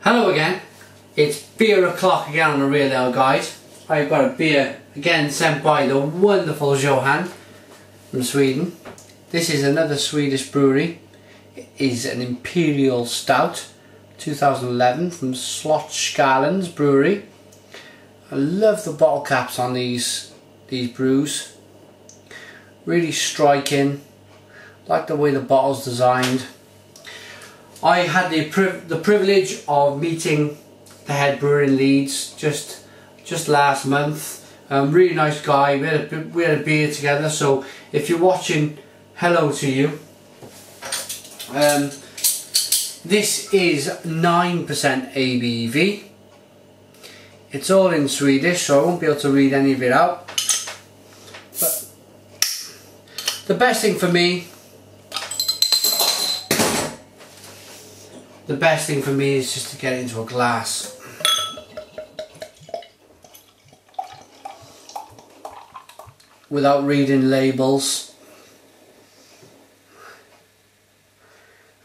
Hello again, it's beer o'clock again on the Real Ale Guide. I've got a beer again sent by the wonderful Johan from Sweden. This is another Swedish brewery. It is an Imperial Stout 2011 from Slottskällans Bryggeri. I love the bottle caps on these brews. Really striking, like the way the bottle's designed. I had the privilege of meeting the head brewer in Leeds just last month. Really nice guy. We had a beer together. So if you're watching, hello to you. This is 9% ABV. It's all in Swedish, so I won't be able to read any of it out. But the best thing for me is just to get it into a glass. Without reading labels.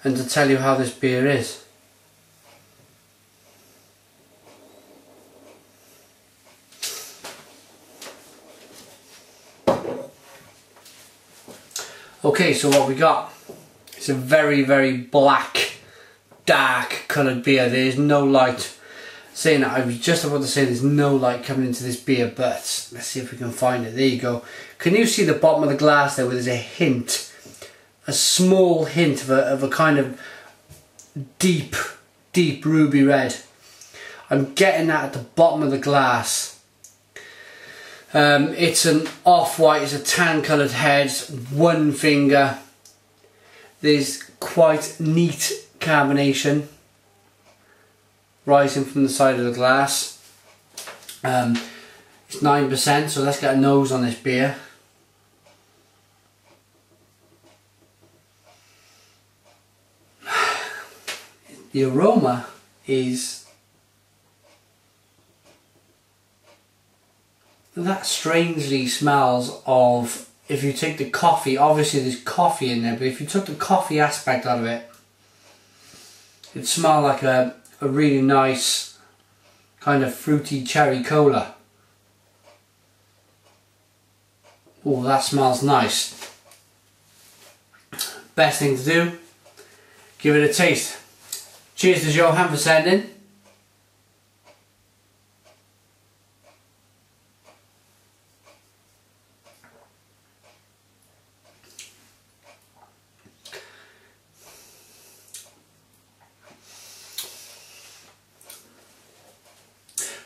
And to tell you how this beer is. Okay, so what we got? It's a very, very black, dark coloured beer. There is no light. Saying that, I was just about to say there's no light coming into this beer, but let's see if we can find it. There you go. Can you see the bottom of the glass there where there's a hint, a small hint of a kind of deep ruby red? I'm getting that at the bottom of the glass. It's an off-white, it's a tan coloured head, one finger. There's quite neat carbonation rising from the side of the glass. It's 9%, so let's get a nose on this beer. The aroma is that strangely smells of, if you take the coffee, obviously there's coffee in there, but if you took the coffee aspect out of it, it smells like a really nice kind of fruity cherry cola. Oh, that smells nice. Best thing to do, give it a taste. Cheers to Johan for sending.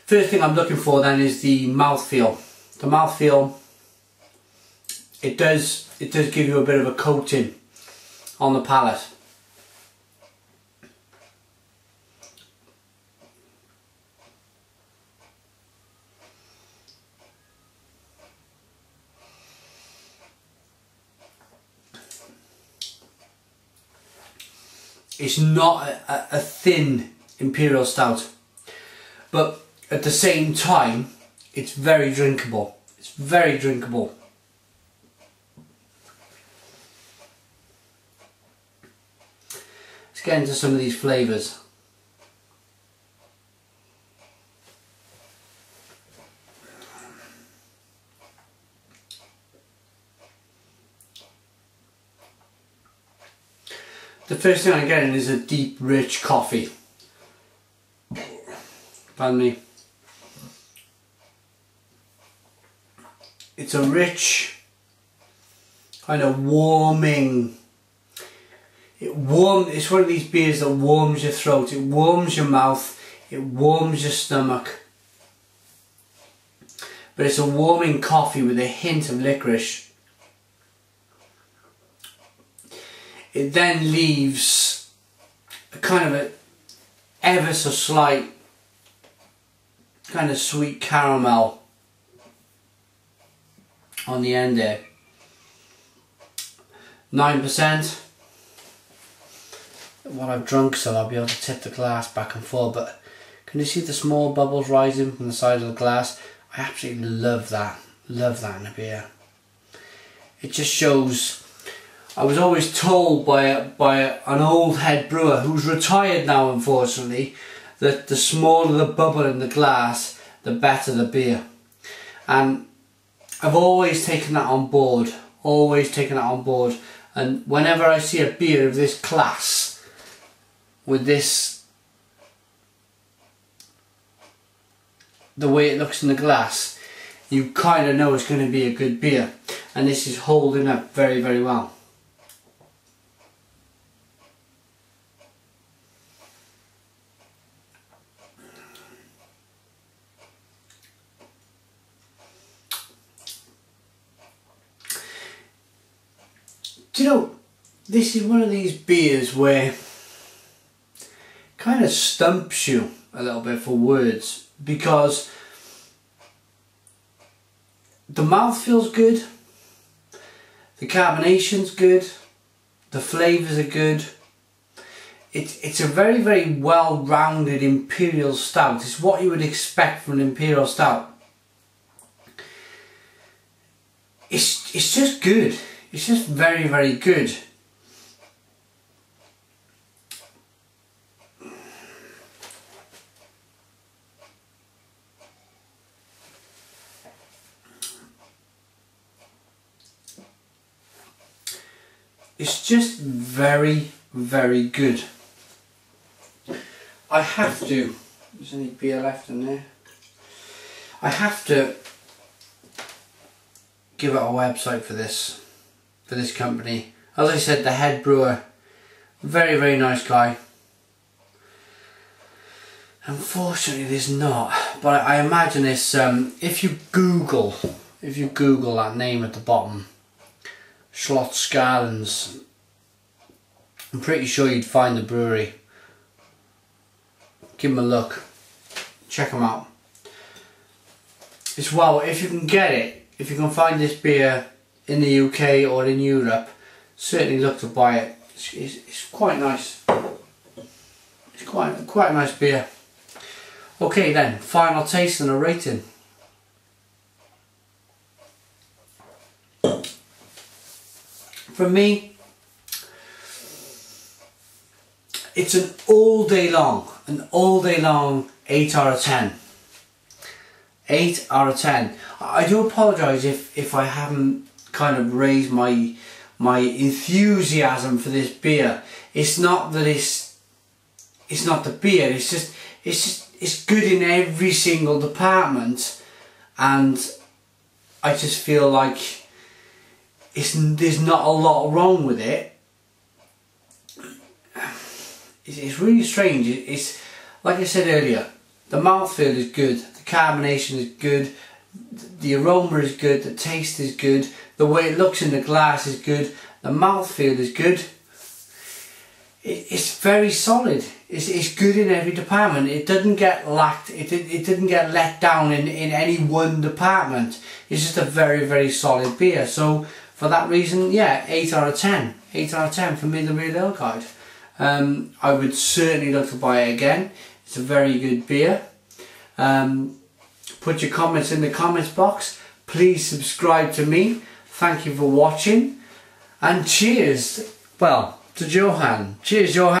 First thing I'm looking for then is the mouthfeel. The mouthfeel, it does give you a bit of a coating on the palate. It's not a thin Imperial Stout, but at the same time, it's very drinkable. It's very drinkable. Let's get into some of these flavours. The first thing I'm getting is a deep, rich coffee. Pardon me. It's a rich, kind of warming. It's one of these beers that warms your throat. It warms your mouth. It warms your stomach. But it's a warming coffee with a hint of licorice. It then leaves a kind of a ever so slight kind of sweet caramel on the end there. 9%. While I've drunk some, I'll be able to tip the glass back and forth, but can you see the small bubbles rising from the side of the glass? I absolutely love that. Love that in a beer. It just shows. I was always told by an old head brewer who's retired now, unfortunately, that the smaller the bubble in the glass, the better the beer. And I've always taken that on board, and whenever I see a beer of this class, with this, the way it looks in the glass, you kind of know it's going to be a good beer, and this is holding up very, very well. Do you know, this is one of these beers where kind of stumps you a little bit for words, because the mouthfeel's good, the carbonation's good, the flavours are good. It's a very, very well-rounded Imperial Stout. It's what you would expect from an Imperial Stout. It's just good. It's just very, very good. It's just very, very good. I have to, there's any beer left in there, I have to give out a website for this company. As I said, the head brewer, very, very nice guy. Unfortunately there's not, but I imagine this, if you Google that name at the bottom, Slottskällans, I'm pretty sure you'd find the brewery. Give them a look, check them out. It's, well, if you can get it, if you can find this beer in the UK or in Europe, certainly look to buy it. It's quite nice. It's quite a nice beer. Okay then, final taste and a rating. For me, it's an all day long 8 out of 10. 8 out of 10. I do apologise if I haven't kind of raised my enthusiasm for this beer. It's not that it's not the beer, it's good in every single department, and I just feel like there's not a lot wrong with it. It's really strange. It's like I said earlier, the mouthfeel is good, the carbonation is good, the aroma is good, the taste is good, the way it looks in the glass is good, the mouthfeel is good. It's very solid. It's good in every department. It doesn't get lacked. It didn't get let down in any one department. It's just a very, very solid beer. So for that reason, yeah, 8 out of 10. 8 out of 10 for me, the Real Ale Guide. I would certainly look to buy it again. It's a very good beer. Put your comments in the comments box. Please subscribe to me. Thank you for watching. And cheers, well, to Johan. Cheers, Johan.